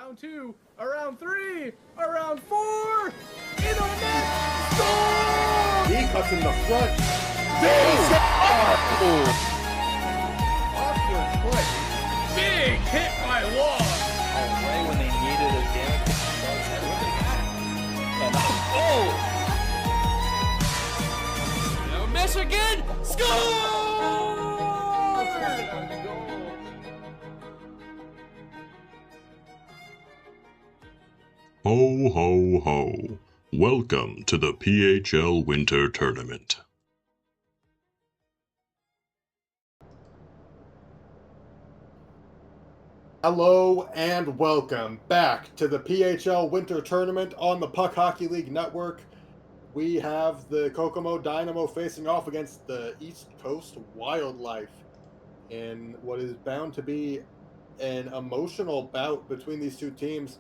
Round two, around three, around four, in the net, score! He cuts in the front. Awkward play. Big hit by Law. Away when they needed a damage. No miss again. Score! Ho, ho, ho. Welcome to the PHL Winter Tournament. Hello and welcome back to the PHL Winter Tournament on the Puck Hockey League Network. We have the Kokomo Dynamo facing off against the East Coast Wildlife in what is bound to be an emotional bout between these two teams,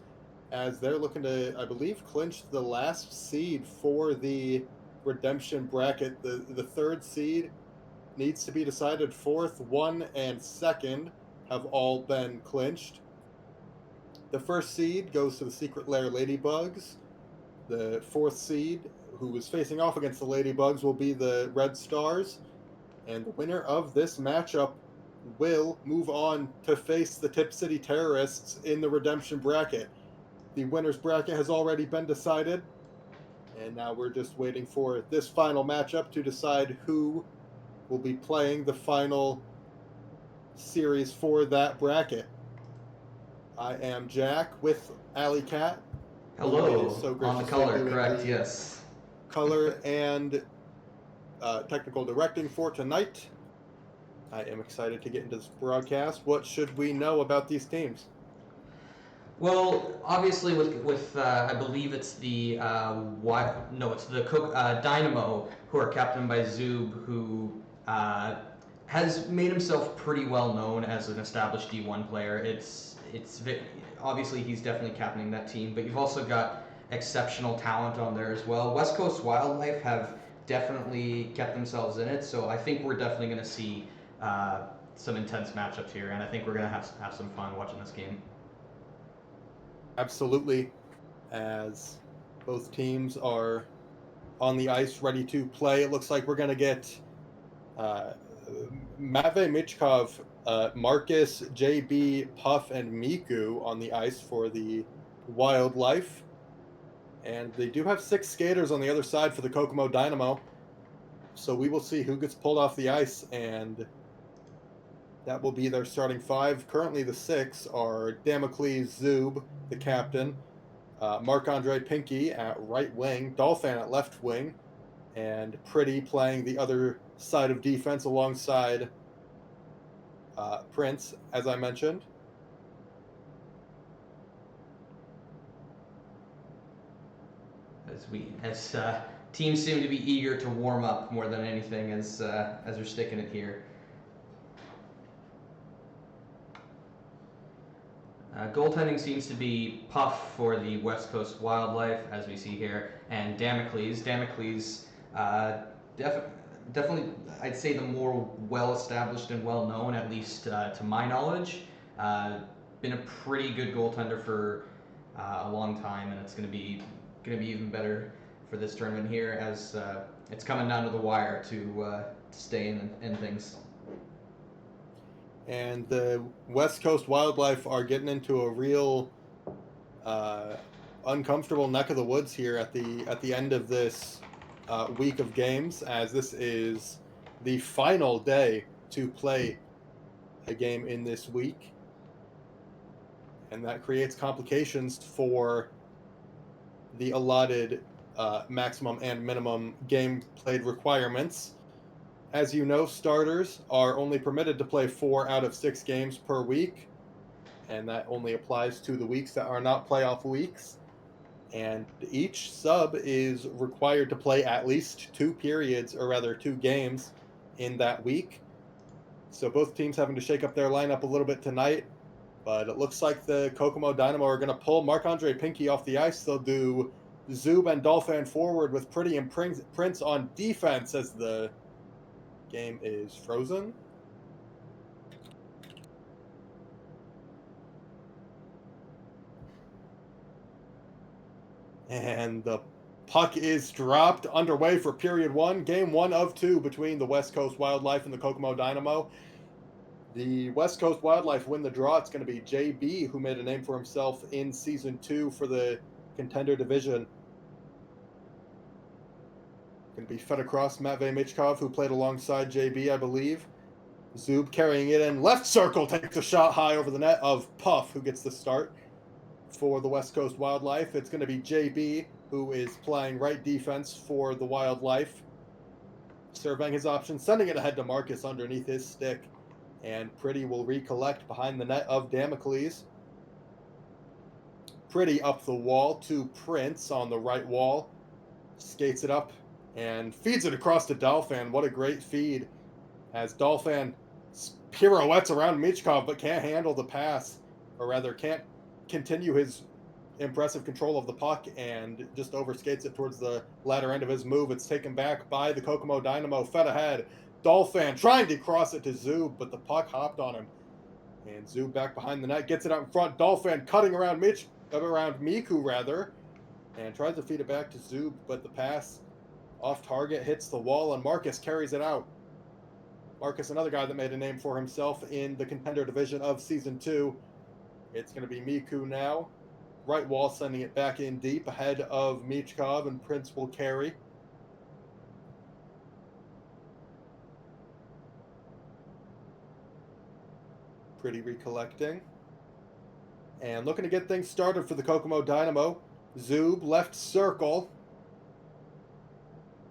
as they're looking to, I believe, clinch the last seed for the redemption bracket. The third seed needs to be decided. Fourth, 1, and 2nd have all been clinched. The first seed goes to the Secret Lair Ladybugs. The fourth seed, who is facing off against the Ladybugs, will be the Red Stars. And the winner of this matchup will move on to face the Tip City Terrorists in the redemption bracket. The winner's bracket has already been decided, and now we're just waiting for this final matchup to decide who will be playing the final series for that bracket. I am Jack with Alley Cat. Hello, So on the color, correct, yes. Color and technical directing for tonight. I am excited to get into this broadcast. What should we know about these teams? Well, obviously with I believe it's the Dynamo, who are captained by Zub, who has made himself pretty well known as an established D1 player. Obviously he's definitely captaining that team, but you've also got exceptional talent on there as well. West Coast Wildlife have definitely kept themselves in it, so I think we're definitely going to see some intense matchups here, and I think we're going to have some fun watching this game. Absolutely, as both teams are on the ice ready to play. It looks like we're going to get Matvey Michkov, Marcus, JB, Puff, and Miku on the ice for the Wildlife. And they do have 6 skaters on the other side for the Kokomo Dynamo. So we will see who gets pulled off the ice, and that will be their starting 5. Currently the 6 are Damocles Zub, the captain, Marc-Andre Pinky at right wing, Dolphin at left wing, and Pretty playing the other side of defense alongside Prince, as I mentioned. As teams seem to be eager to warm up more than anything as they're sticking it here. Goaltending seems to be Puff for the West Coast Wildlife, as we see here, and Damocles. Damocles, definitely, I'd say the more well-established and well-known, at least to my knowledge. Been a pretty good goaltender for a long time, and it's going to be even better for this tournament here, as it's coming down to the wire to stay in things. And the West Coast Wildlife are getting into a real uncomfortable neck of the woods here at the end of this week of games, as this is the final day to play a game in this week. And that creates complications for the allotted maximum and minimum game played requirements. As you know, starters are only permitted to play 4 out of 6 games per week, and that only applies to the weeks that are not playoff weeks. And each sub is required to play at least 2 periods, or rather 2 games, in that week. So both teams having to shake up their lineup a little bit tonight, but it looks like the Kokomo Dynamo are going to pull Marc-Andre Pinky off the ice. They'll do Zub and Dolphin forward with Pretty and Prince on defense as the game is frozen. And the puck is dropped, underway for period one, game 1 of 2 between the West Coast Wildlife and the Kokomo Dynamo. The West Coast Wildlife win the draw. It's going to be JB, who made a name for himself in season 2 for the contender division. Going to be fed across Matvey Michkov, who played alongside JB, I believe. Zub carrying it in left circle, takes a shot high over the net of Puff, who gets the start for the West Coast Wildlife. It's going to be JB, who is playing right defense for the Wildlife. Surveying his options, sending it ahead to Marcus underneath his stick. And Pretty will recollect behind the net of Damocles. Pretty up the wall to Prince on the right wall. Skates it up and feeds it across to Dolphin. What a great feed, as Dolphin pirouettes around Michkov but can't handle the pass, or rather can't continue his impressive control of the puck and just overskates it towards the latter end of his move. It's taken back by the Kokomo Dynamo, fed ahead. Dolphin trying to cross it to Zub, but the puck hopped on him. And Zub back behind the net, gets it out in front. Dolphin cutting around Miku rather, and tries to feed it back to Zub, but the pass off target hits the wall, and Marcus carries it out. Marcus, another guy that made a name for himself in the contender division of season 2. It's going to be Miku now. Right wall sending it back in deep ahead of Michkov, and Prince will carry. Pretty recollecting. And looking to get things started for the Kokomo Dynamo. Zub, left circle.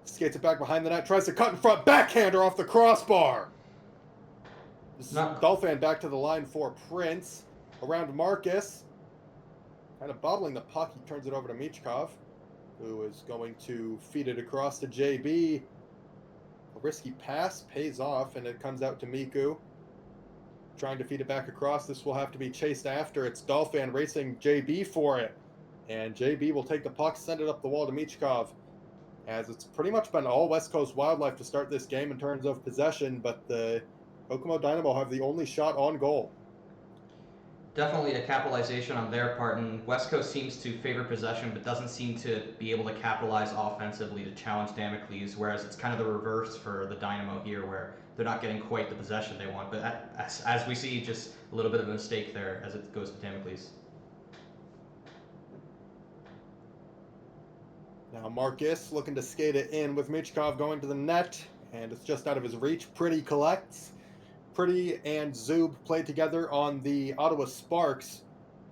Skates it back behind the net, tries to cut in front, backhander off the crossbar. Dolphin back to the line for Prince. Around Marcus. Kind of bobbling the puck, he turns it over to Michkov, who is going to feed it across to JB. A risky pass pays off, and it comes out to Miku. Trying to feed it back across. This will have to be chased after. It's Dolphin racing JB for it. And JB will take the puck, send it up the wall to Michkov. As it's pretty much been all West Coast Wildlife to start this game in terms of possession, but the Kokomo Dynamo have the only shot on goal. Definitely a capitalization on their part, and West Coast seems to favor possession but doesn't seem to be able to capitalize offensively to challenge Damocles, whereas it's kind of the reverse for the Dynamo here, where they're not getting quite the possession they want, but as we see, just a little bit of a mistake there as it goes to Damocles. Now Marcus looking to skate it in with Michkov going to the net, and it's just out of his reach. Pretty collects. Pretty and Zub played together on the Ottawa Sparks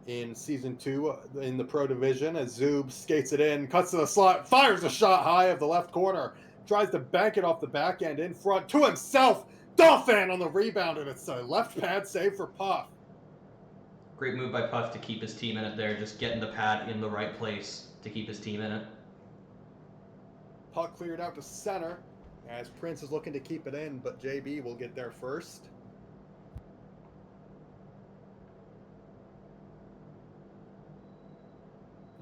in Season 2 in the Pro Division, as Zub skates it in, cuts to the slot, fires a shot high of the left corner, tries to bank it off the back end in front to himself. Dolphin on the rebound, and it's a left pad save for Puff. Great move by Puff to keep his team in it there, just getting the pad in the right place to keep his team in it. Puck cleared out to center, as Prince is looking to keep it in, but JB will get there first.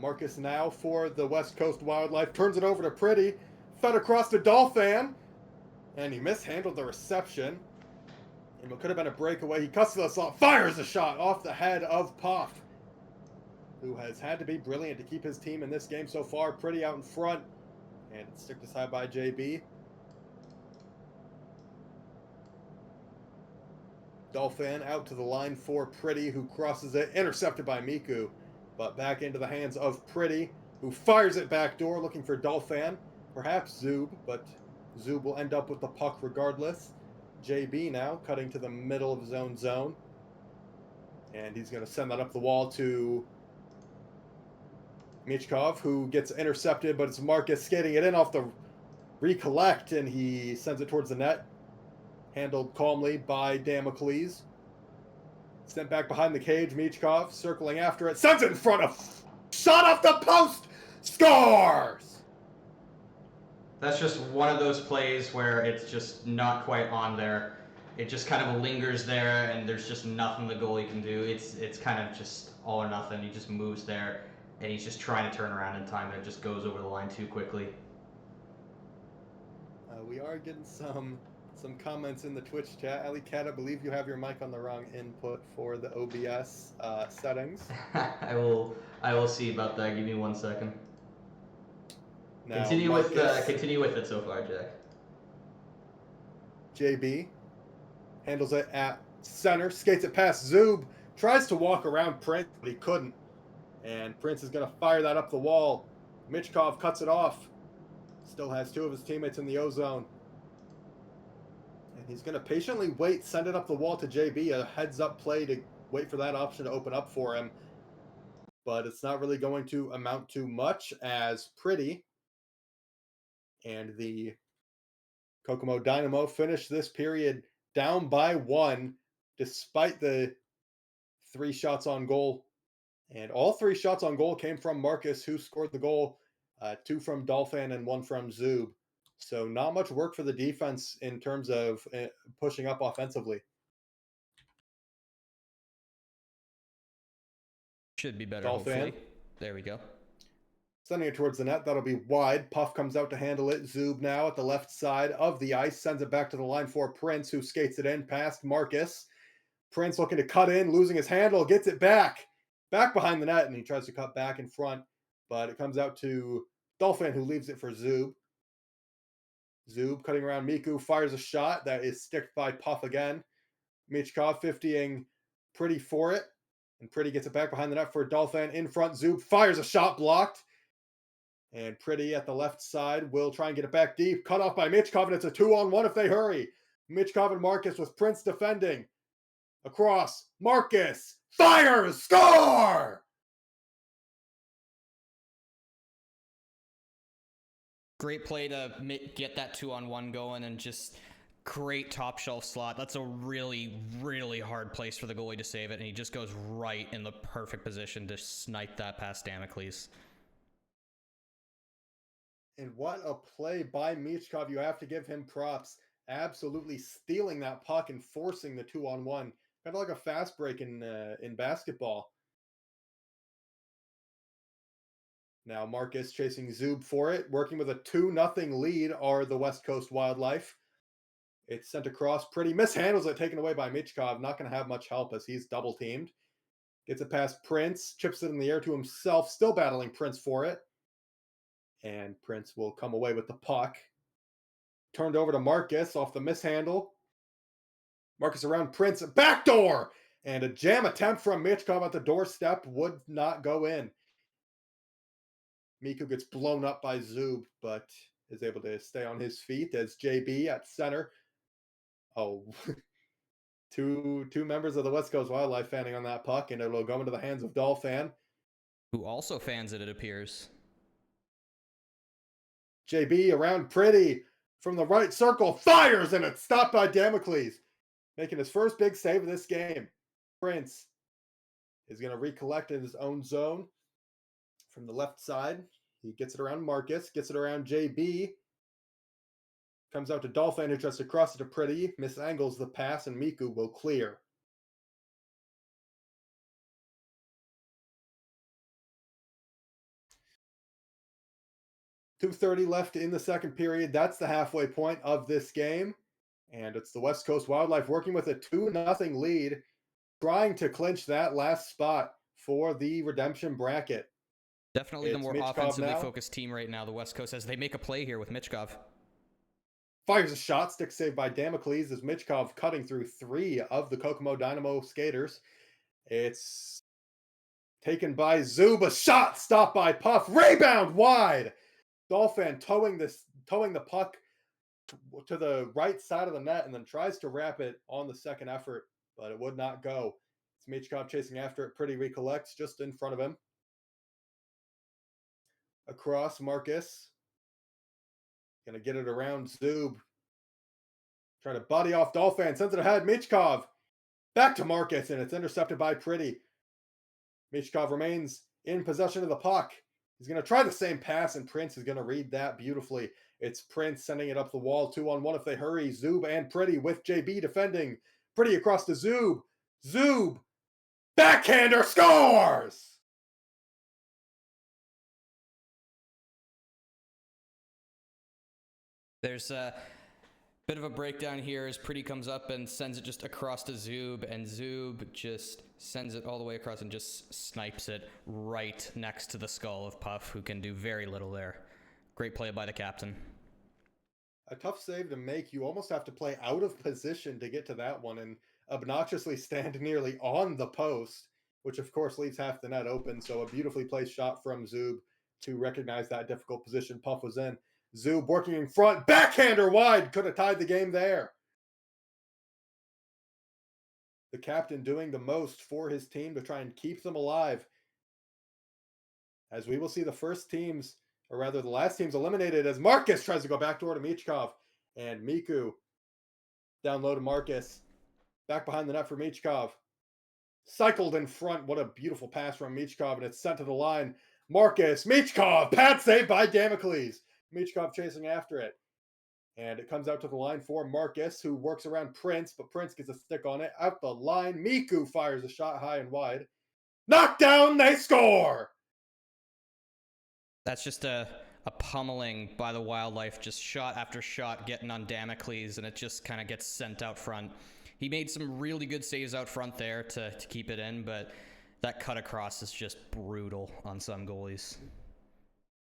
Marcus now for the West Coast Wildlife, turns it over to Pretty, fed across to Dolphin, and he mishandled the reception. And it could have been a breakaway. He cuts to the slot, fires a shot off the head of Puff, who has had to be brilliant to keep his team in this game so far. Pretty out in front, and it's sticked aside by JB. Dolphin out to the line for Pretty, who crosses it, intercepted by Miku. But back into the hands of Pretty, who fires it backdoor, looking for Dolphin. Perhaps Zub, but Zub will end up with the puck regardless. JB now cutting to the middle of his own zone. And he's going to send that up the wall to Michkov, who gets intercepted, but it's Marcus skating it in off the recollect, and he sends it towards the net. Handled calmly by Damocles. Sent back behind the cage, Michkov circling after it, sends it in front of, shot off the post, scores! That's just one of those plays where it's just not quite on there. It just kind of lingers there, and there's just nothing the goalie can do. It's kind of just all or nothing. He just moves there, and he's just trying to turn around in time, and it just goes over the line too quickly. We are getting some comments in the Twitch chat. Ali Cat, I believe you have your mic on the wrong input for the OBS settings. I will see about that. Give me 1 second. Now, Continue with Marcus, it so far, Jack. JB handles it at center, skates it past Zub, tries to walk around Prince, but he couldn't. And Prince is going to fire that up the wall. Michkov cuts it off. Still has two of his teammates in the O-zone. And he's going to patiently wait, send it up the wall to JB, a heads-up play to wait for that option to open up for him. But it's not really going to amount to much, as Pretty and the Kokomo Dynamo finish this period down by 1, despite the 3 shots on goal. And all 3 shots on goal came from Marcus, who scored the goal. 2 from Dolphin and 1 from Zub. So not much work for the defense in terms of pushing up offensively. Should be better, Dolphin. hopefully. There we go. Sending it towards the net. That'll be wide. Puff comes out to handle it. Zub now at the left side of the ice. Sends it back to the line for Prince, who skates it in past Marcus. Prince looking to cut in, losing his handle. Gets it back behind the net, and he tries to cut back in front. But it comes out to Dolphin, who leaves it for Zub. Zub cutting around Miku, fires a shot that is sticked by Puff again. Michkov 50ing Pretty for it. And Pretty gets it back behind the net for Dolphin. In front, Zub fires a shot blocked. And Pretty at the left side will try and get it back deep. Cut off by Michkov, and it's a 2-on-1 if they hurry. Michkov and Marcus with Prince defending. Across. Marcus fires! Score! Great play to get that 2-on-1 going, and just great top shelf slot. That's a really, really hard place for the goalie to save it, and he just goes right in the perfect position to snipe that past Damocles. And what a play by Michkov. You have to give him props. Absolutely stealing that puck and forcing the 2-on-1. Kind of like a fast break in basketball. Now Marcus chasing Zub for it. Working with a 2-0 lead are the West Coast Wildlife. It's sent across. Pretty mishandles it, taken away by Michkov. Not going to have much help as he's double teamed. Gets it past Prince. Chips it in the air to himself. Still battling Prince for it. And Prince will come away with the puck. Turned over to Marcus off the mishandle. Marcus around Prince. Backdoor! And a jam attempt from Michkov at the doorstep would not go in. Miku gets blown up by Zub, but is able to stay on his feet as JB at center. Oh, two members of the West Coast Wildlife fanning on that puck, and it will go into the hands of Dolphin. Who also fans it appears. JB around Pretty from the right circle, fires, and it's stopped by Damocles, making his first big save of this game. Prince is going to recollect in his own zone from the left side. He gets it around Marcus, gets it around JB. Comes out to Dolphin, who tries to cross it to Pretty, misangles the pass, and Miku will clear. .230 left in the second period. That's the halfway point of this game. And it's the West Coast Wildlife working with a 2-0 lead, trying to clinch that last spot for the redemption bracket. Definitely the more Michkov offensively now. focused team right now, the West Coast, as they make a play here with Michkov. Fires a shot, stick saved by Damocles as Michkov cutting through 3 of the Kokomo Dynamo skaters. It's taken by Zub, a shot stopped by Puff, rebound wide. Dolphin towing the puck to the right side of the net and then tries to wrap it on the second effort, but it would not go. It's Michkov chasing after it. Pretty recollects just in front of him. Across, Marcus. Going to get it around Zub. Trying to body off Dolphin. Sends it ahead. Michkov. Back to Marcus, and it's intercepted by Pretty. Michkov remains in possession of the puck. He's going to try the same pass, and Prince is going to read that beautifully. It's Prince sending it up the wall. 2-on-1 if they hurry. Zub and Pretty with JB defending. Pretty across to Zub. Zub. Backhander scores! There's a bit of a breakdown here as Pretty comes up and sends it just across to Zub, and Zub just sends it all the way across and just snipes it right next to the skull of Puff, who can do very little there. Great play by the captain. A tough save to make. You almost have to play out of position to get to that one and obnoxiously stand nearly on the post, which of course leaves half the net open. So a beautifully placed shot from Zub to recognize that difficult position Puff was in. Zub working in front, backhander wide, could have tied the game there. The captain doing the most for his team to try and keep them alive. As we will see the first teams, or rather the last teams eliminated as Marcus tries to go backdoor to Michkov. And Miku down low to Marcus. Back behind the net for Michkov. Cycled in front. What a beautiful pass from Michkov, and it's sent to the line. Marcus, Michkov, pad save by Damocles. Michkov chasing after it. And it comes out to the line for Marcus, who works around Prince, but Prince gets a stick on it. Out the line, Miku fires a shot high and wide. Knockdown, they score! That's just a pummeling by the Wildlife, just shot after shot getting on Damocles, and it just kind of gets sent out front. He made some really good saves out front there to keep it in, but that cut across is just brutal on some goalies.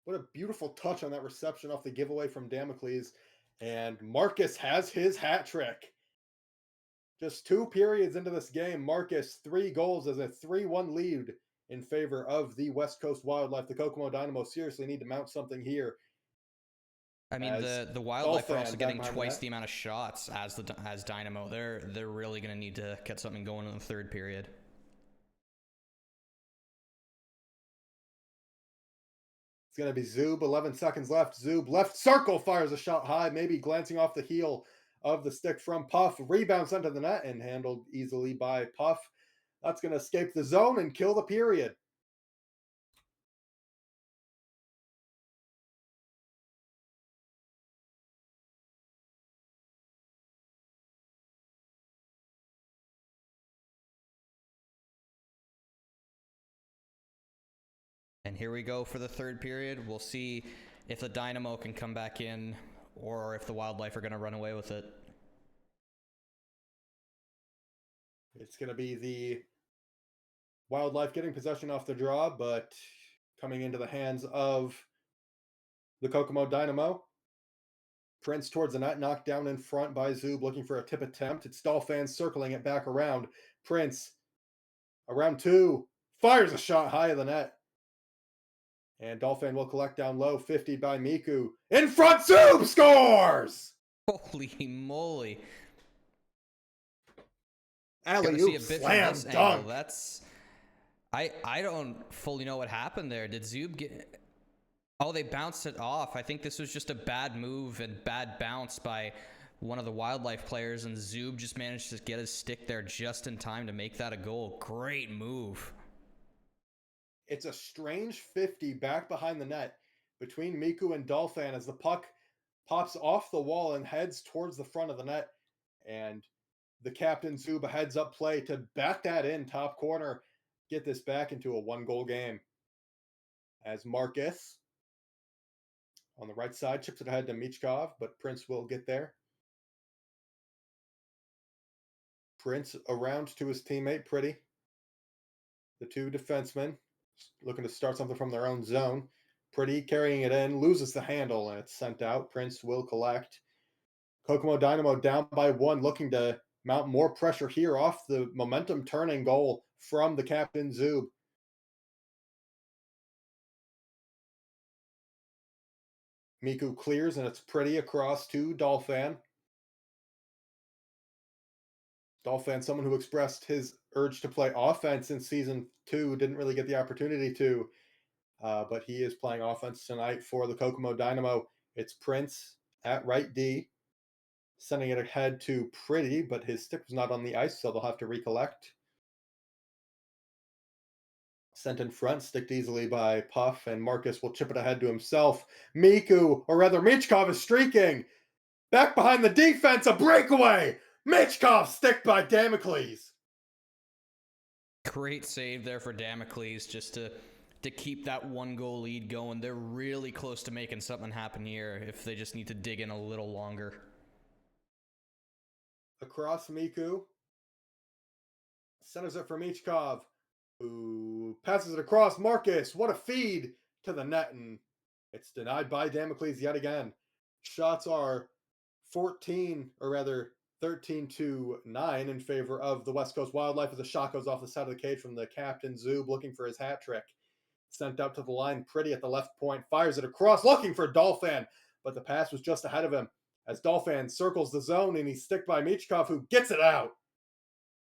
What a beautiful touch on that reception off the giveaway from Damocles. And Marcus has his hat trick. Just 2 periods into this game, Marcus 3 goals as a 3-1 lead in favor of the West Coast Wildlife. The Kokomo Dynamo seriously need to mount something here. I mean, the Wildlife are also getting twice the amount of shots as Dynamo. They're really going to need to get something going in the third period. It's going to be Zub, 11 seconds left. Zub, left circle, fires a shot high, maybe glancing off the heel of the stick from Puff. Rebound sent to the net and handled easily by Puff. That's going to escape the zone and kill the period. And here we go for the third period. We'll see if the Dynamo can come back in or if the Wildlife are going to run away with it. It's going to be the Wildlife getting possession off the draw, but coming into the hands of the Kokomo Dynamo. Prince towards the net, knocked down in front by Zub, looking for a tip attempt. It's Dolphin circling it back around. Prince, around 2, fires a shot high of the net. And Dolphin will collect down low, 50 by Miku. In front, Zub scores! Holy moly. Alley-oop, slam, dunk. That's... I don't fully know what happened there. Did Zub get... Oh, they bounced it off. I think this was just a bad move and bad bounce by one of the Wildlife players, and Zub just managed to get his stick there just in time to make that a goal. Great move. It's a strange 50 back behind the net between Miku and Dolphin as the puck pops off the wall and heads towards the front of the net. And the captain, Zub, a heads-up play to bat that in top corner, get this back into a 1-goal game. As Marcus on the right side chips it ahead to Michkov, but Prince will get there. Prince around to his teammate, Pretty. The 2 defensemen looking to start something from their own zone. Pretty carrying it in, loses the handle, and it's sent out. Prince will collect. Kokomo Dynamo down by 1, looking to mount more pressure here off the momentum-turning goal from the captain, Zub. Miku clears, and it's Pretty across to Dolphin. Dolphin, someone who expressed his urge to play offense in Season 2, didn't really get the opportunity to, but he is playing offense tonight for the Kokomo Dynamo. It's Prince at right D, sending it ahead to Pretty, but his stick was not on the ice, so they'll have to recollect. Sent in front, sticked easily by Puff, and Marcus will chip it ahead to himself. Miku, or rather Michkov, is streaking. Back behind the defense, a breakaway. Michkov stick by Damocles. Great save there for Damocles just to keep that 1-goal lead going. They're really close to making something happen here if they just need to dig in a little longer. Across Miku. Centers it for Michkov, who passes it across Marcus. What a feed to the net, and It's denied by Damocles yet again. Shots are 13-9 in favor of the West Coast Wildlife as a shot goes off the side of the cage from the captain, Zub, looking for his hat trick. Sent up to the line, Pretty at the left point, fires it across, looking for Dolphin, but the pass was just ahead of him as Dolphin circles the zone and he's sticked by Michkov, who gets it out.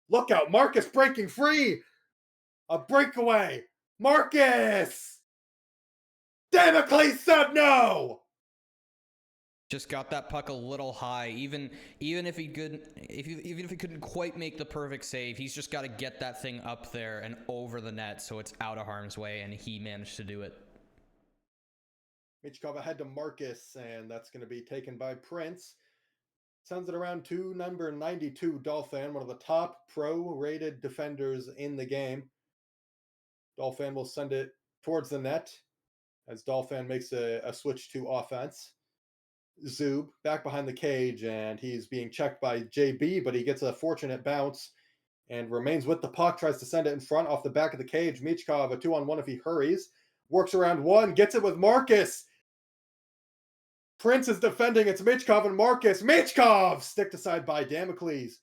Look out, Marcus breaking free! A breakaway! Marcus! Damocles said no! Just got that puck a little high. Even if he couldn't quite make the perfect save, he's just got to get that thing up there and over the net so it's out of harm's way, and he managed to do it. Michkov ahead to Marcus, and that's going to be taken by Prince. Sends it around to number 92, Dolphin, one of the top pro-rated defenders in the game. Dolphin will send it towards the net as Dolphin makes a switch to offense. Zub back behind the cage, and he's being checked by JB, but he gets a fortunate bounce and remains with the puck, tries to send it in front off the back of the cage. Michkov, a 2-on-1 if he hurries. Works around one, gets it with Marcus. Prince is defending. It's Michkov and Marcus. Michkov sticked aside by Damocles.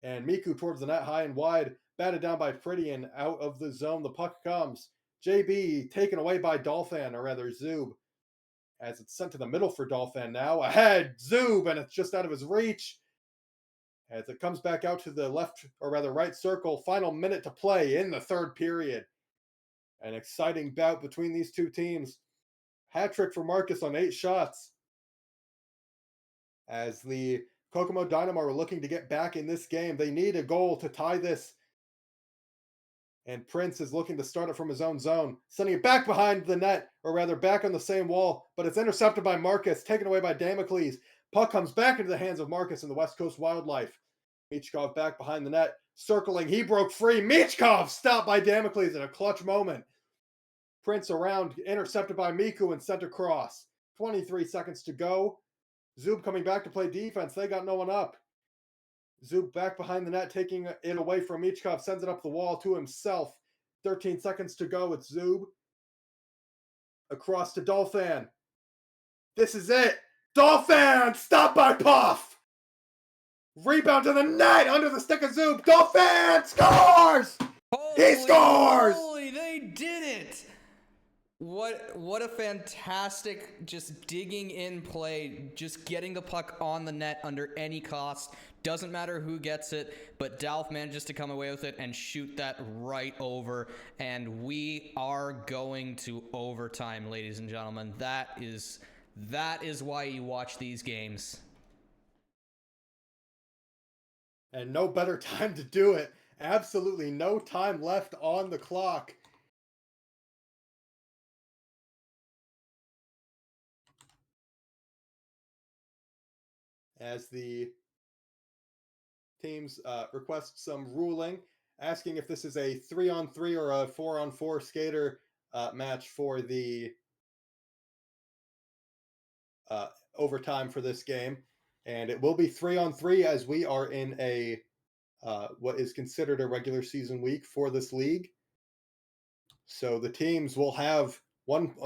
And Miku towards the net, high and wide. Batted down by Pretty and out of the zone. The puck comes. JB taken away by Dolphin, or rather Zub. As it's sent to the middle for Dolphin now. Ahead, Zub, and it's just out of his reach. As it comes back out to the left, or rather right circle. Final minute to play in the third period. An exciting bout between these two teams. Hat trick for Marcus on 8 shots. As the Kokomo Dynamo are looking to get back in this game. They need a goal to tie this. And Prince is looking to start it from his own zone. Sending it back behind the net, or rather back on the same wall. But it's intercepted by Marcus, taken away by Damocles. Puck comes back into the hands of Marcus and the West Coast Wildlife. Michkov back behind the net, circling. He broke free. Michkov stopped by Damocles in a clutch moment. Prince around, intercepted by Miku and sent across. 23 seconds to go. Zub coming back to play defense. They got no one up. Zub back behind the net, taking it away from Michkov, sends it up the wall to himself. 13 seconds to go. It's Zub. Across to Dolphin. This is it. Dolphin! Stopped by Puff! Rebound to the net under the stick of Zub. Dolphin scores! He scores! Holy, they did it! What a fantastic just digging in play, just getting the puck on the net under any cost. Doesn't matter who gets it, but Dalf manages to come away with it and shoot that right over. And we are going to overtime, ladies and gentlemen. That is why you watch these games. And no better time to do it. Absolutely no time left on the clock. As the teams request some ruling, asking if this is a 3-on-3 or a 4-on-4 skater match for the overtime for this game. And it will be 3-on-3 as we are in a what is considered a regular season week for this league. So the teams will have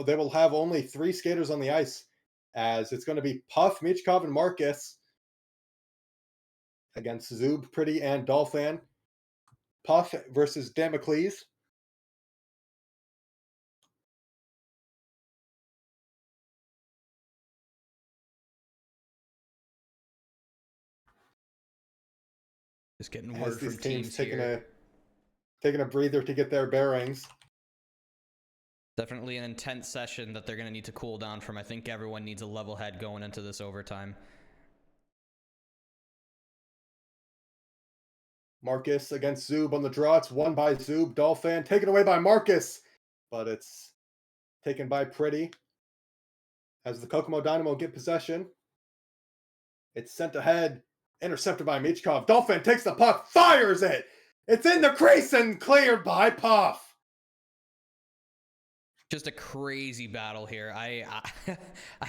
they will have only 3 skaters on the ice, as it's going to be Puff, Michkov, and Marcus against Zub, Pretty, and Dolphin. Puff versus Damocles. Just getting word from teams taking here. taking a breather to get their bearings. Definitely an intense session that they're going to need to cool down from. I think everyone needs a level head going into this overtime. Marcus against Zub on the draw. It's won by Zub. Dolphin taken away by Marcus, but it's taken by Pretty. As the Kokomo Dynamo get possession, it's sent ahead, intercepted by Michkov. Dolphin takes the puck, fires it. It's in the crease and cleared by Puff. Just a crazy battle here. I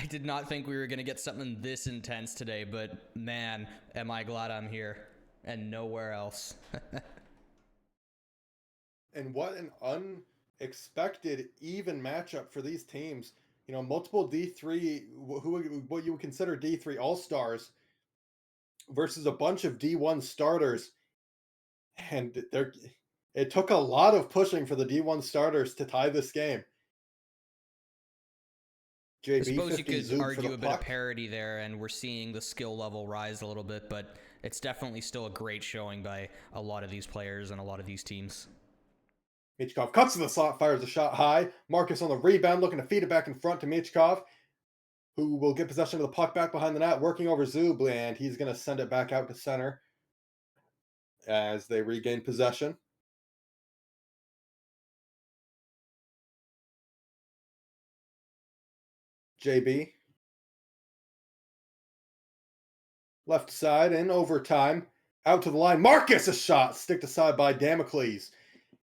did not think we were going to get something this intense today, but man, am I glad I'm here and nowhere else. And what an unexpected even matchup for these teams. multiple D3, what you would consider D3 All-Stars versus a bunch of D1 starters. And it took a lot of pushing for the D1 starters to tie this game. I JB suppose you 50 could Zoom for argue the a bit of puck. parity there, and we're seeing the skill level rise a little bit, but it's definitely still a great showing by a lot of these players and a lot of these teams. Michkov cuts to the slot, fires a shot high. Marcus on the rebound, looking to feed it back in front to Michkov, who will get possession of the puck back behind the net, working over Zub, and he's going to send it back out to center as they regain possession. JB. Left side in overtime. Out to the line. Marcus, a shot. Sticked aside by Damocles.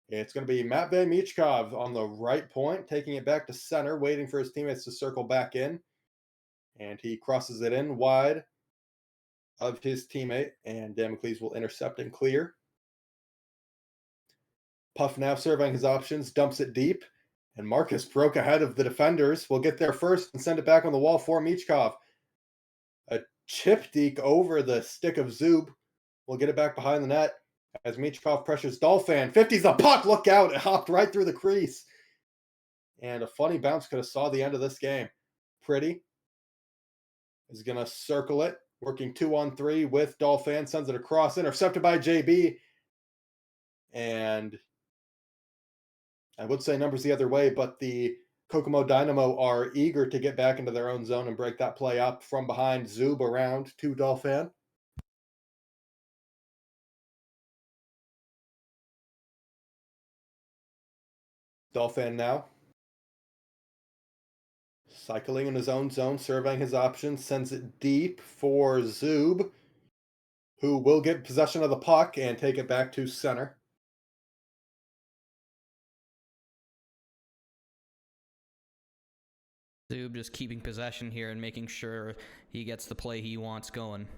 It's going to be Matvey Michkov on the right point, taking it back to center, waiting for his teammates to circle back in. And he crosses it in wide of his teammate, and Damocles will intercept and clear. Puff now surveying his options, dumps it deep, and Marcus broke ahead of the defenders. Will get there first and send it back on the wall for Michkov. A chip deke over the stick of Zub. Will get it back behind the net as Michkov pressures Dolphin. 50's the puck. Look out. It hopped right through the crease. And a funny bounce could have saw the end of this game. Pretty is going to circle it. Working 2-on-3 with Dolphin. Sends it across. Intercepted by JB. And I would say numbers the other way, but the Kokomo Dynamo are eager to get back into their own zone and break that play up from behind. Zub around to Dolphin. Dolphin now. Cycling in his own zone, surveying his options, sends it deep for Zub, who will get possession of the puck and take it back to center. Zub just keeping possession here and making sure he gets the play he wants going.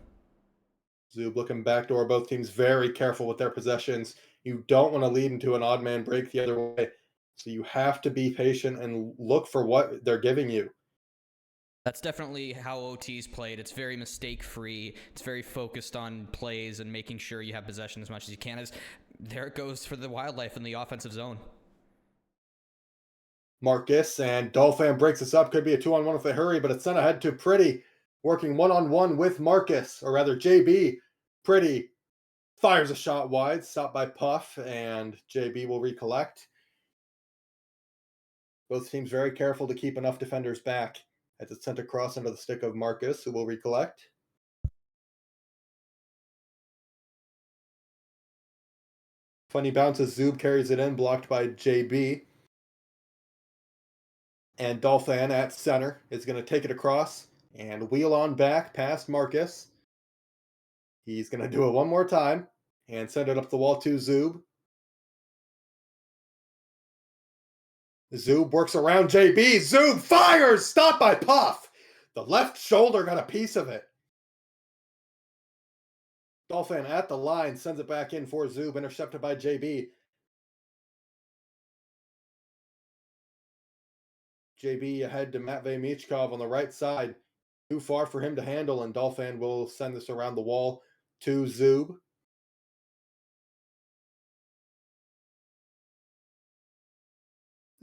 Zub looking backdoor. Both teams very careful with their possessions. You don't want to lead into an odd man break the other way. So you have to be patient and look for what they're giving you. That's definitely how OT's played. It's very mistake-free. It's very focused on plays and making sure you have possession as much as you can. There it goes for the wildlife in the offensive zone. Marcus and Dolphin breaks this up. Could be a 2-on-1 if they hurry, but it's sent ahead to Pretty. Working 1-on-1 with Marcus, or rather JB. Pretty fires a shot wide, stopped by Puff, and JB will recollect. Both teams very careful to keep enough defenders back as it's sent across into the stick of Marcus, who will recollect. Funny bounce as Zub carries it in, blocked by JB. And Dolphin at center is going to take it across and wheel on back past Marcus. He's going to do it one more time and send it up the wall to Zub. Zub works around JB. Zub fires! Stopped by Puff! The left shoulder got a piece of it. Dolphin at the line sends it back in for Zub, intercepted by JB. JB ahead to Matvey Michkov on the right side. Too far for him to handle, and Dolphin will send this around the wall to Zub.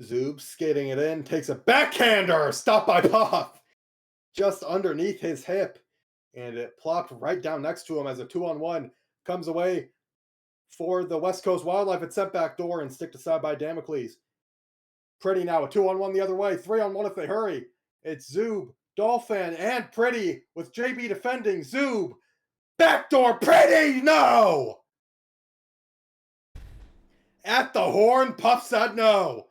Zub skating it in, takes a backhander, stopped by Puff, just underneath his hip, and it plopped right down next to him as a 2-on-1 comes away for the West Coast Wildlife. It's sent back door and sticked aside by Damocles. Pretty now, a 2-on-1 the other way, 3-on-1 if they hurry. It's Zub, Dolphin, and Pretty with JB defending. Zub, backdoor, Pretty, no! At the horn, Puff said no.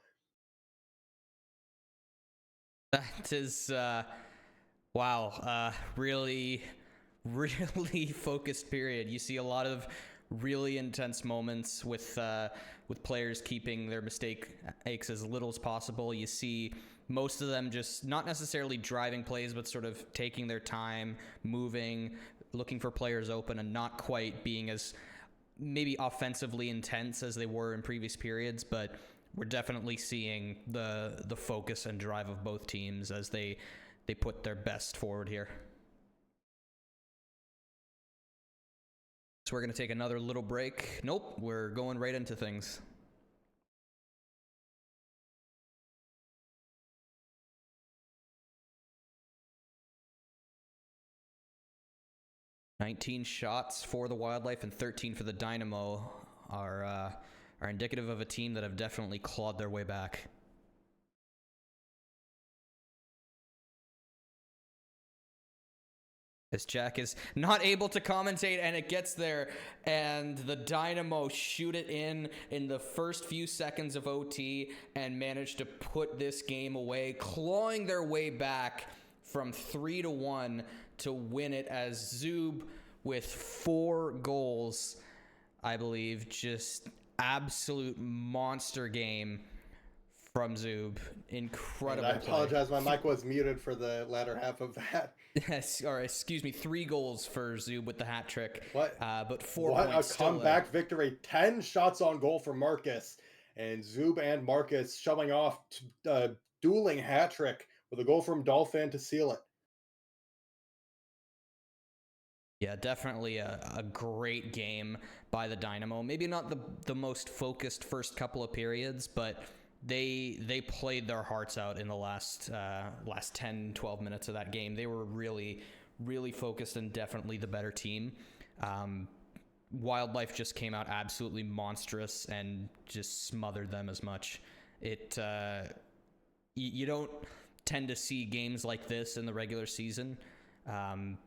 That is, wow, really, really focused period. You see a lot of really intense moments with players keeping their mistakes as little as possible. You see most of them just not necessarily driving plays, but sort of taking their time, moving, looking for players open, and not quite being as maybe offensively intense as they were in previous periods, but we're definitely seeing the focus and drive of both teams as they put their best forward here. So we're going to take another little break. Nope, we're going right into things. "19 shots for the Wildlife and 13 for the Dynamo are indicative of a team that have definitely clawed their way back. As Jack is not able to commentate, and it gets there, and the Dynamo shoot it in the first few seconds of OT and manage to put this game away, clawing their way back from 3-1 to win it as Zub with 4 goals, I believe. Just absolute monster game from Zub. Incredible. And I apologize, my mic was muted for the latter half of that. Yes, or excuse me, 3 goals for Zub with the hat trick. What? But 4 What points. a comeback victory. 10 shots on goal for Marcus. And Zub and Marcus showing off dueling hat trick with a goal from Dolphin to seal it. Yeah, definitely a great game by the Dynamo. Maybe not the most focused first couple of periods, but they played their hearts out in the last 10, 12 minutes of that game. They were really, really focused and definitely the better team. Wildlife just came out absolutely monstrous and just smothered them as much. You don't tend to see games like this in the regular season.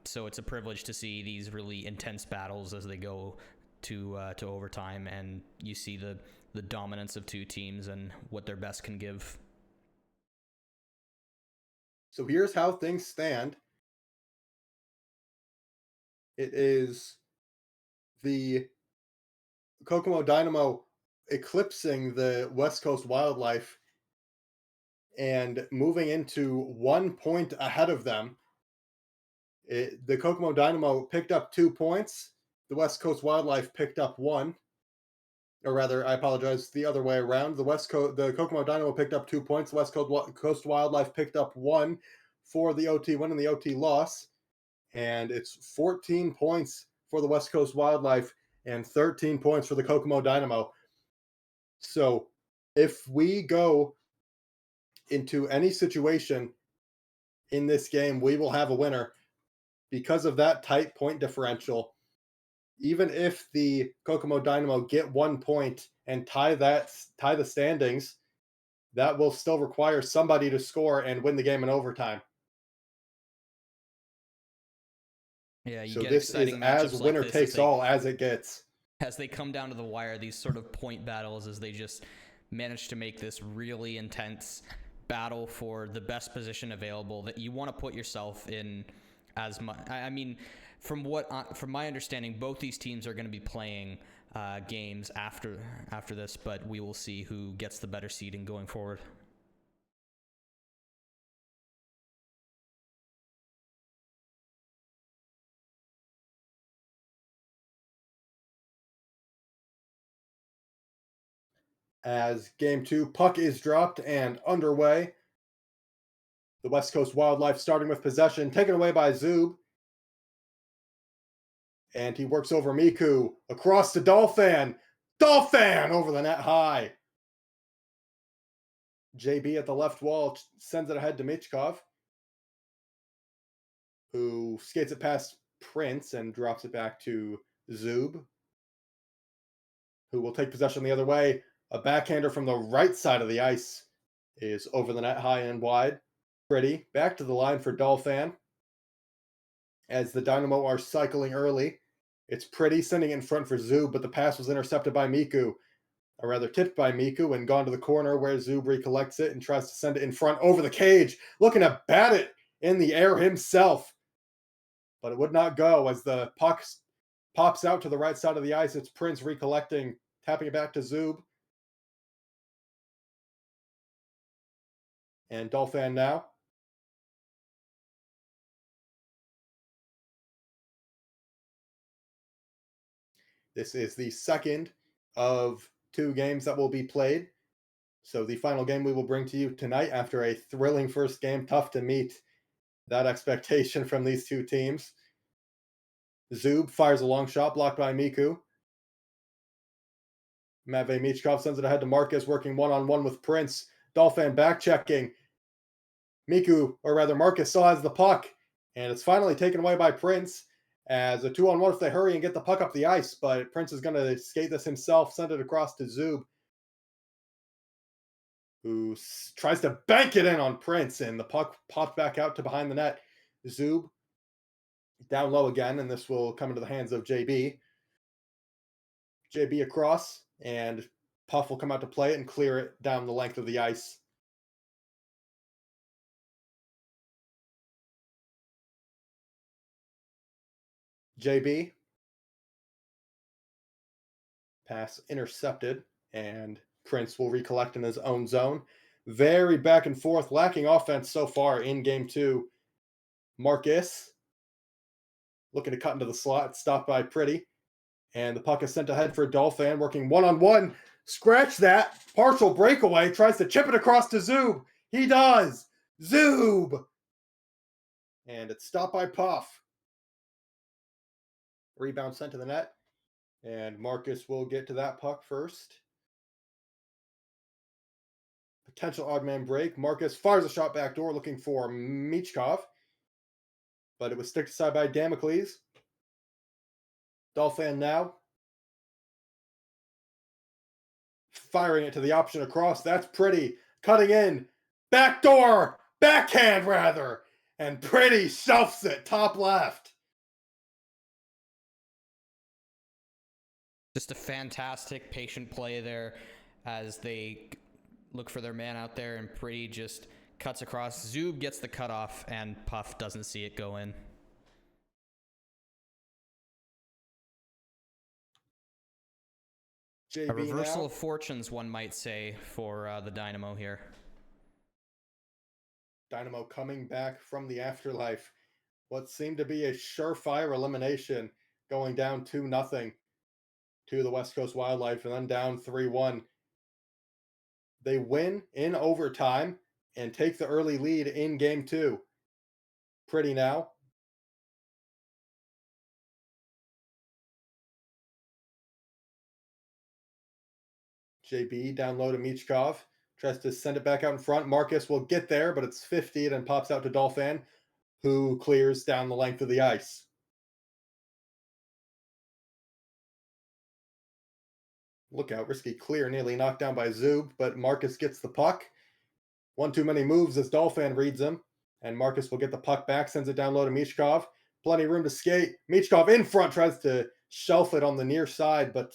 So it's a privilege to see these really intense battles as they go to overtime, and you see the dominance of two teams and what their best can give. So here's how things stand. It is the Kokomo Dynamo eclipsing the West Coast Wildlife and moving into 1 point ahead of them. The Kokomo Dynamo picked up 2 points. The West Coast Wildlife picked up 1. Or rather, I apologize, the other way around. The Kokomo Dynamo picked up 2 points. The West Coast Wildlife picked up 1 for the OT win and the OT loss. And it's 14 points for the West Coast Wildlife and 13 points for the Kokomo Dynamo. So if we go into any situation in this game, we will have a winner because of that tight point differential. Even if the Kokomo Dynamo get 1 point and tie the standings, that will still require somebody to score and win the game in overtime. Yeah, you So get this is exciting as matchups winner like this takes all as it gets. as they come down to the wire. These sort of point battles, as they just manage to make this really intense battle for the best position available that you want to put yourself in. As much, I mean, from my understanding, both these teams are going to be playing games after this, but we will see who gets the better seeding going forward. As game 2, puck is dropped and underway. The West Coast Wildlife starting with possession, taken away by Zub. And he works over Miku, across to Dolphin. Dolphin over the net high. JB at the left wall sends it ahead to Michkov, who skates it past Prince and drops it back to Zub, who will take possession the other way. A backhander from the right side of the ice is over the net high and wide. Pretty. Back to the line for Dolphin. As the Dynamo are cycling early. It's Pretty sending it in front for Zub, but the pass was intercepted by Miku. Or rather tipped by Miku and gone to the corner where Zub recollects it and tries to send it in front over the cage. Looking to bat it in the air himself. But it would not go as the puck pops out to the right side of the ice. It's Prince recollecting, tapping it back to Zub. And Dolphin now. This is the second of 2 games that will be played. So the final game we will bring to you tonight after a thrilling first game, tough to meet that expectation from these two teams. Zub fires a long shot blocked by Miku. Matvey Michkov sends it ahead to Marcus, working one-on-one with Prince. Dolphin back checking. Miku, or rather Marcus, still has the puck, and it's finally taken away by Prince as a 2-on-1 if they hurry and get the puck up the ice, but Prince is going to skate this himself, send it across to Zub, who tries to bank it in on Prince, and the puck popped back out to behind the net. Zub down low again, and this will come into the hands of JB. JB across, and Puff will come out to play it and clear it down the length of the ice. JB. Pass intercepted, and Prince will recollect in his own zone. Very back and forth, lacking offense so far in game two. Marcus looking to cut into the slot, stopped by Pretty. And the puck is sent ahead for Dolphin, working one-on-one. Scratch that. Partial breakaway. Tries to chip it across to Zub. He does. Zub. And it's stopped by Puff. Rebound sent to the net. And Marcus will get to that puck first. Potential odd man break. Marcus fires a shot backdoor looking for Michkov. But it was sticked aside by Damocles. Dolphin now. Firing it to the option across. That's Pretty. Cutting in. Backdoor. Backhand, rather. And Pretty shelves it. Top left. Just a fantastic patient play there as they look for their man out there, and Pretty just cuts across. Zub gets the cutoff, and Puff doesn't see it go in. JB A reversal now. of fortunes, one might say, for the Dynamo here. Dynamo coming back from the afterlife. What seemed to be a surefire elimination, going down 2-0 to the West Coast Wildlife, and then down 3-1. They win in overtime and take the early lead in game two. Pretty now. JB down low to Michkov. Tries to send it back out in front. Marcus will get there, but it's 50 and pops out to Dolphin, who clears down the length of the ice. Look out, risky clear, nearly knocked down by Zub, but Marcus gets the puck. One too many moves as Dolphin reads him, and Marcus will get the puck back, sends it down low to Michkov. Plenty of room to skate. Michkov in front tries to shelf it on the near side, but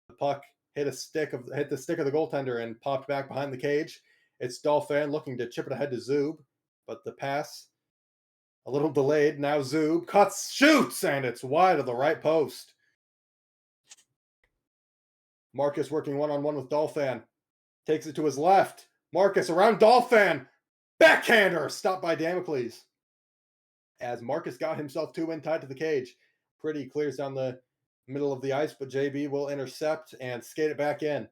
the puck hit the stick of the goaltender and popped back behind the cage. It's Dolphin looking to chip it ahead to Zub, but the pass a little delayed. Now Zub cuts, shoots, and it's wide of the right post. Marcus working one-on-one with Dolphin. Takes it to his left. Marcus around Dolphin. Backhander stopped by Damocles. As Marcus got himself two in tied to the cage. Pretty clears down the middle of the ice, but JB will intercept and skate it back in.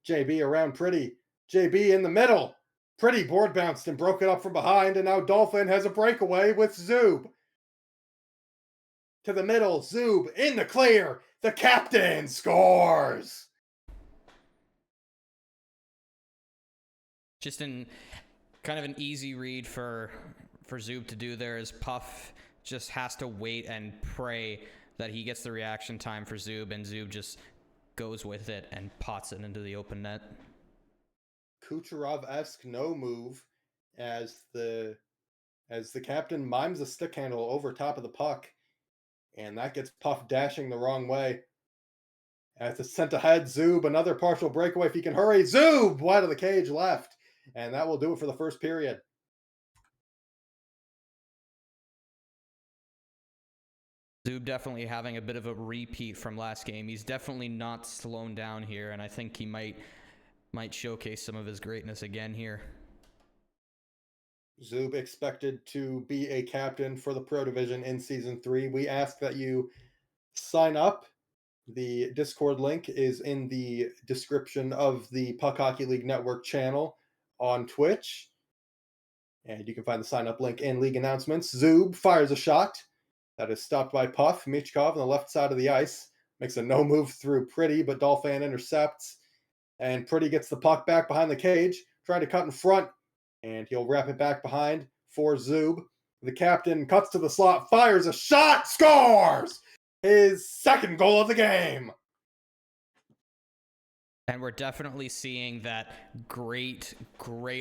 JB around Pretty. JB in the middle. Pretty board bounced and broke it up from behind, and now Dolphin has a breakaway with Zub. To the middle, Zub in the clear. The captain scores. Just in kind of an easy read for Zub to do there, as Puff just has to wait and pray that he gets the reaction time for Zub, and Zub just goes with it and pots it into the open net. Kucherov-esque no move as the captain mimes a stick handle over top of the puck, and that gets Puff dashing the wrong way. As it's sent ahead, Zub, another partial breakaway if he can hurry. Zub wide of the cage left, and that will do it for the first period. Zub definitely having a bit of a repeat from last game. He's definitely not slowing down here, and I think he might showcase some of his greatness again here. Zub expected to be a captain for the Pro Division in Season 3. We ask that you sign up The Discord link is in the description of the Puck Hockey League Network channel on Twitch. And you can find the sign up link in league announcements. Zub fires a shot that is stopped by Puff. Michkov on the left side of the ice makes a no move through Pretty, but Dolphin intercepts. And Pretty gets the puck back behind the cage, trying to cut in front. And he'll wrap it back behind for Zub. The captain cuts to the slot, fires a shot, scores! His second goal of the game. And we're definitely seeing that great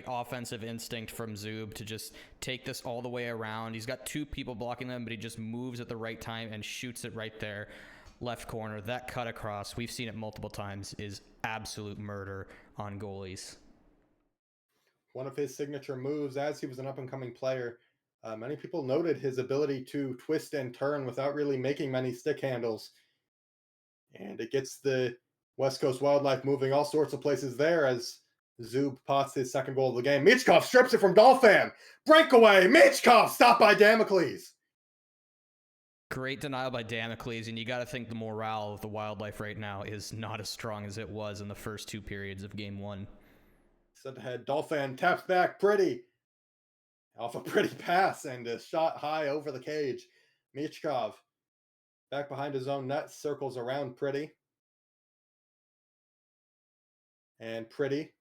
offensive instinct from Zub to just take this all the way around. He's got two people blocking them, but he just moves at the right time and shoots it right there. Left corner. That cut across, we've seen it multiple times, is absolute murder on goalies. One of his signature moves as he was an up-and-coming player. Many people noted his ability to twist and turn without really making many stick handles. And it gets the West Coast Wildlife moving all sorts of places there as Zub pots his second goal of the game. Michkov strips it from Dolphin. Breakaway. Michkov stopped by Damocles. Great denial by Damocles, and you got to think the morale of the Wildlife right now is not as strong as it was in the first two periods of Game 1. Sent ahead. Dolphin taps back. Pretty. Off a pretty pass and a shot high over the cage. Michkov back behind his own net, circles around Pretty. And Pretty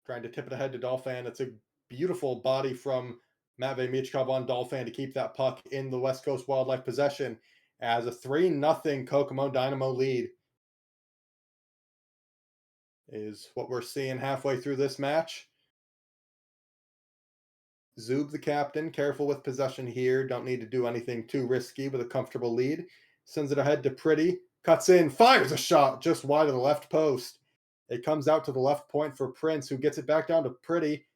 trying to tip it ahead to Dolphin. It's a beautiful body from Matvei Michkov on Dolphin to keep that puck in the West Coast Wildlife possession as a 3-0 Kokomo Dynamo lead is what we're seeing halfway through this match. Zub, the captain, careful with possession here. Don't need to do anything too risky with a comfortable lead. Sends it ahead to Pretty. Cuts in, fires a shot just wide of the left post. It comes out to the left point for Prince, who gets it back down to Pretty.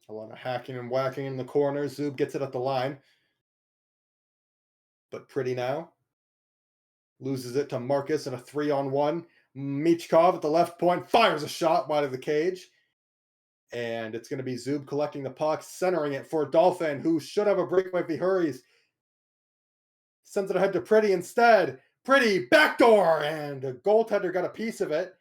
A lot of hacking and whacking in the corner. Zub gets it at the line. But Pretty now loses it to Marcus in a 3-on-1. Michkov at the left point fires a shot wide of the cage. And it's going to be Zub collecting the puck, centering it for Dolphin, who should have a breakaway if he hurries. Sends it ahead to Pretty instead. Pretty, backdoor, and a goaltender got a piece of it.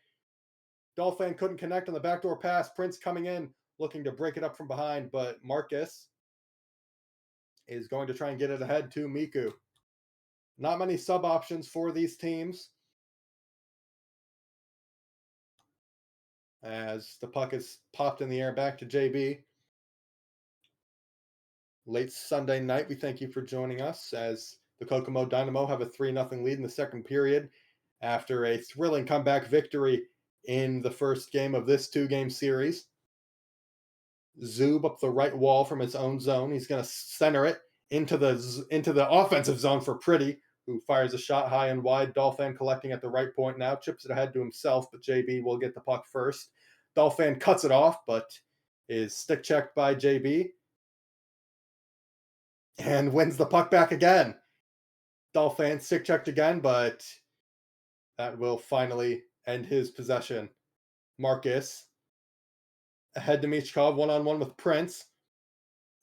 Dolphin couldn't connect on the backdoor pass. Prince coming in, looking to break it up from behind, but Marcus is going to try and get it ahead to Miku. Not many sub options for these teams, as the puck is popped in the air back to JB. Late Sunday night, we thank you for joining us as the Kokomo Dynamo have a 3-0 lead in the second period after a thrilling comeback victory in the first game of this 2-game series. Zub up the right wall from his own zone. He's going to center it into the offensive zone for Pretty, who fires a shot high and wide. Dolphin collecting at the right point now, chips it ahead to himself, but JB will get the puck first. Dolphin cuts it off, but is stick checked by JB and wins the puck back again. Dolphin stick checked again, but that will finally end his possession. Marcus ahead to Michkov, 1-on-1 with Prince.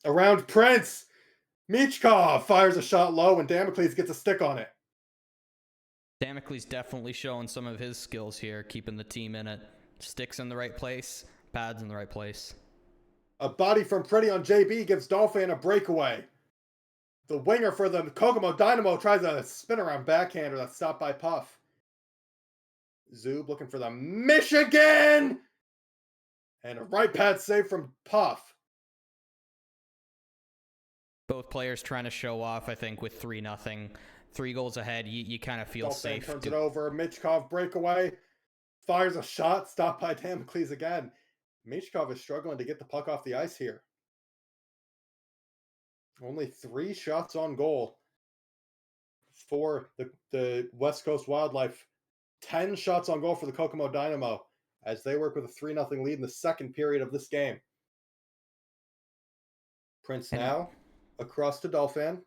Around Prince! Michkov fires a shot low and Damocles gets a stick on it. Damocles definitely showing some of his skills here, keeping the team in it. Sticks in the right place, pads in the right place. A body from Pretty on JB gives Dolphin a breakaway. The winger for the Kokomo Dynamo tries a spin around backhander that's stopped by Puff. Zub looking for the Michigan! And a right pad save from Puff. Both players trying to show off, I think, with 3-0. 3 goals ahead, you kind of feel Dolphin safe. Turns it over. Michkov breakaway. Fires a shot. Stopped by Damocles again. Michkov is struggling to get the puck off the ice here. Only 3 shots on goal for the West Coast Wildlife. 10 shots on goal for the Kokomo Dynamo as they work with a 3-0 lead in the second period of this game. Prince now across to Dolphin.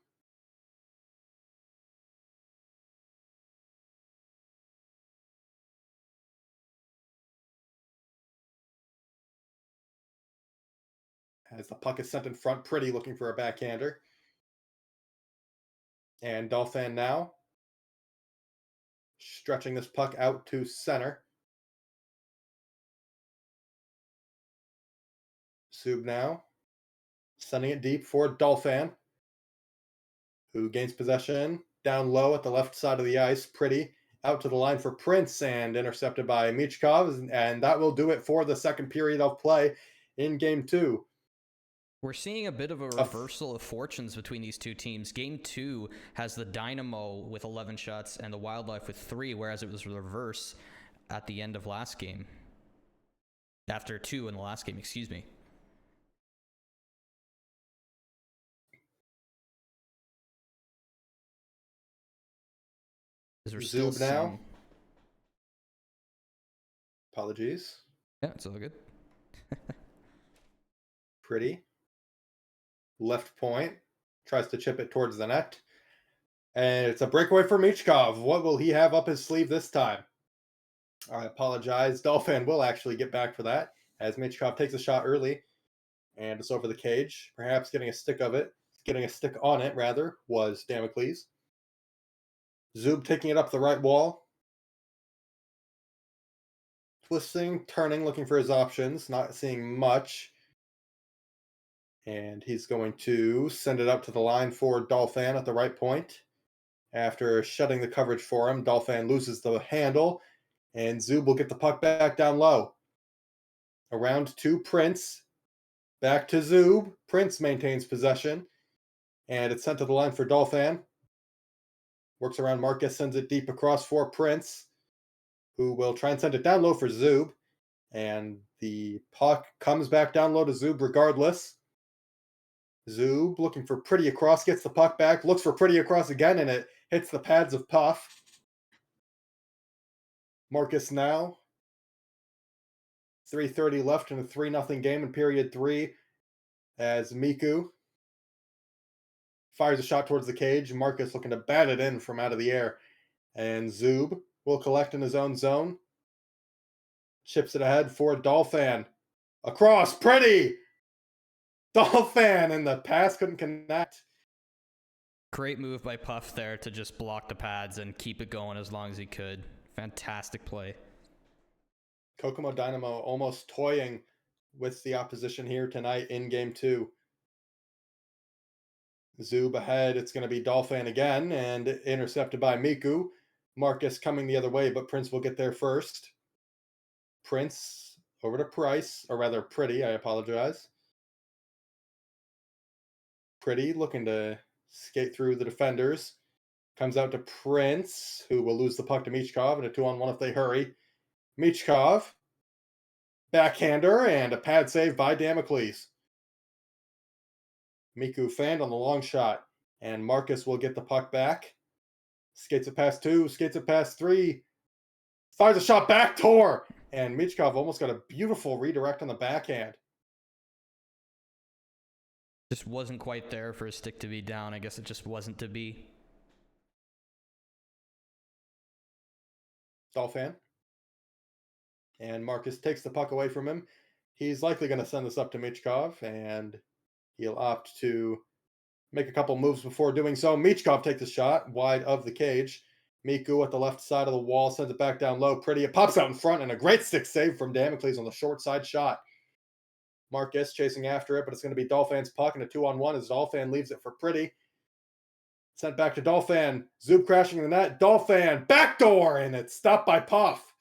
As the puck is sent in front, Pretty looking for a backhander. And Dolphin now stretching this puck out to center. Zub now sending it deep for Dolphin, who gains possession down low at the left side of the ice. Pretty out to the line for Prince and intercepted by Michkov. And that will do it for the second period of play in game 2. We're seeing a bit of a reversal of fortunes between these two teams. Game 2 has the Dynamo with 11 shots and the Wildlife with 3, whereas it was reverse at the end of last game. After 2 in the last game, excuse me. Zub now. Apologies. Yeah, it's all good. Pretty. Left point. Tries to chip it towards the net. And it's a breakaway for Michkov. What will he have up his sleeve this time? I apologize. Dolphin will actually get back for that, as Michkov takes a shot early. And it's over the cage. Perhaps getting a stick on it, rather, was Damocles. Zub taking it up the right wall. Twisting, turning, looking for his options. Not seeing much. And he's going to send it up to the line for Dolphin at the right point. After shutting the coverage for him, Dolphin loses the handle. And Zub will get the puck back down low. Around to Prince. Back to Zub. Prince maintains possession. And it's sent to the line for Dolphin. Works around Marcus, sends it deep across for Prince, who will try and send it down low for Zub. And the puck comes back down low to Zub regardless. Zub looking for Pretty across, gets the puck back, looks for Pretty across again, and it hits the pads of Puff. Marcus now. 3:30 left in a 3-0 game in period 3 as Miku fires a shot towards the cage. Marcus looking to bat it in from out of the air. And Zub will collect in his own zone. Chips it ahead for Dolphin. Across, Pretty! Dolphin, and the pass couldn't connect. Great move by Puff there to just block the pads and keep it going as long as he could. Fantastic play. Kokomo Dynamo almost toying with the opposition here tonight in game 2. Zub ahead. It's going to be Dolphin again and intercepted by Miku. Marcus coming the other way, but Prince will get there first. Prince over to Price, or rather Pretty, I apologize. Pretty looking to skate through the defenders. Comes out to Prince, who will lose the puck to Michkov in a 2-on-1 if they hurry. Michkov, backhander, and a pad save by Damocles. Miku fanned on the long shot, and Marcus will get the puck back. Skates it past 2, skates it past 3, fires a shot back, Tor! And Michkov almost got a beautiful redirect on the backhand. Just wasn't quite there for his stick to be down. I guess it just wasn't to be. Dolphin. And Marcus takes the puck away from him. He's likely going to send this up to Michkov, and he'll opt to make a couple moves before doing so. Michkov takes a shot wide of the cage. Miku at the left side of the wall sends it back down low. Pretty. It pops out in front, and a great stick save from Damocles on the short side shot. Marcus chasing after it, but it's going to be Dolphin's puck in a 2-on-1 as Dolphin leaves it for Pretty. Sent back to Dolphin. Zub crashing in the net. Dolphin backdoor, and it's stopped by Puff.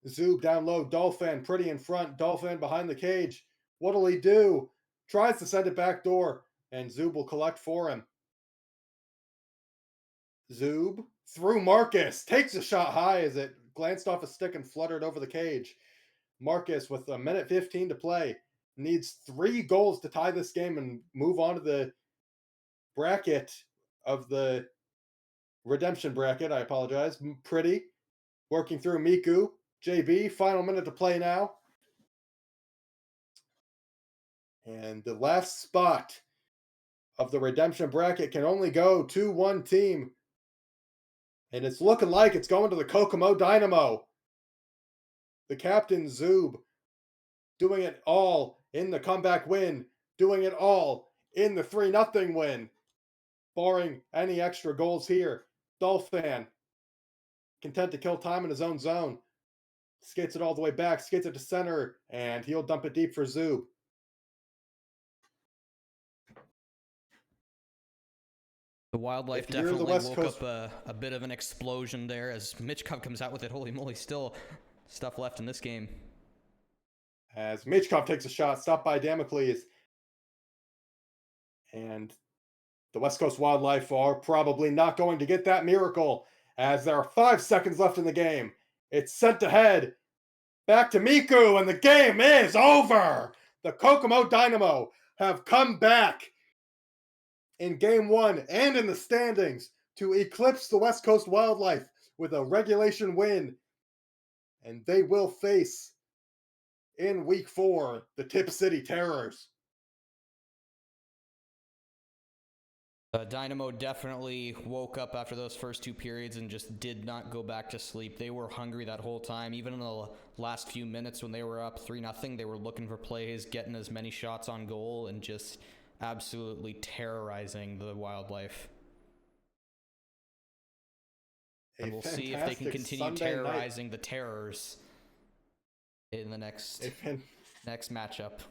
Zub down low. Dolphin Pretty in front. Dolphin behind the cage. What'll he do? Tries to send it back door, and Zub will collect for him. Zub through Marcus. Takes a shot high as it glanced off a stick and fluttered over the cage. Marcus, with 1:15 to play, needs 3 goals to tie this game and move on to the bracket of the redemption bracket. I apologize. Pretty working through Miku. JB, final minute to play now. And the last spot of the redemption bracket can only go to one team. And it's looking like it's going to the Kokomo Dynamo. The captain, Zub, doing it all in the comeback win, doing it all in the 3-0 win. barring any extra goals here. Dolphin, content to kill time in his own zone. Skates it all the way back, skates it to center, and he'll dump it deep for Zub. The Wildlife If you're the definitely West woke Coast- up a bit of an explosion there as Mitchkov comes out with it. Holy moly, still stuff left in this game. As Michkov takes a shot, stopped by Damocles. And the West Coast Wildlife are probably not going to get that miracle, as there are 5 seconds left in the game. It's sent ahead. Back to Miku, and the game is over! The Kokomo Dynamo have come back in Game 1 and in the standings to eclipse the West Coast Wildlife with a regulation win. And they will face, in Week 4, the Tip City Terrors. Dynamo definitely woke up after those first 2 periods and just did not go back to sleep. They were hungry that whole time. Even in the last few minutes when they were up 3-0, they were looking for plays, getting as many shots on goal, and just absolutely terrorizing the Wildlife. And we'll see if they can continue Sunday terrorizing the Terrors in the next matchup.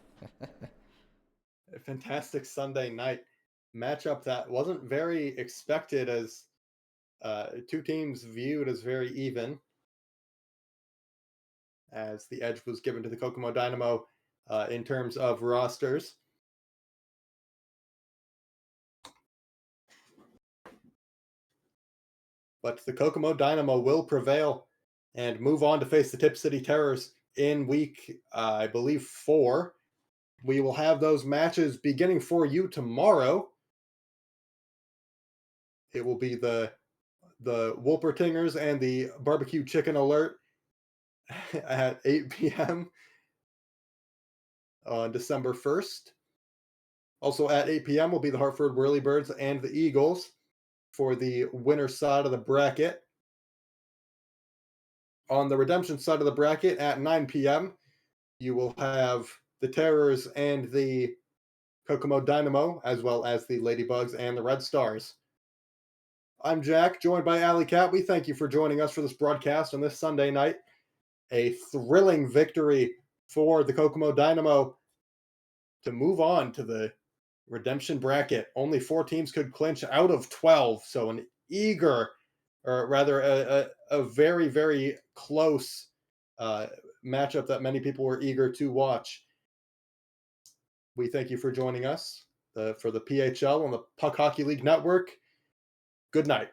A fantastic Sunday night matchup that wasn't very expected, as 2 teams viewed as very even, as the edge was given to the Kokomo Dynamo in terms of rosters. But the Kokomo Dynamo will prevail and move on to face the Tip City Terrors in week, I believe, 4. We will have those matches beginning for you tomorrow. It will be the Wolpertingers and the Barbecue Chicken Alert at 8 p.m. on December 1st. Also at 8 p.m. will be the Hartford Whirlybirds and the Eagles for the winner side of the bracket. On the redemption side of the bracket at 9 p.m., you will have the Terrors and the Kokomo Dynamo, as well as the Ladybugs and the Red Stars. I'm Jack, joined by Alley Cat. We thank you for joining us for this broadcast on this Sunday night. A thrilling victory for the Kokomo Dynamo to move on to the redemption bracket. Only 4 teams could clinch out of 12, so an eager, or rather a very, very close matchup that many people were eager to watch. We thank you for joining us for the PHL on the Puck Hockey League Network. Good night.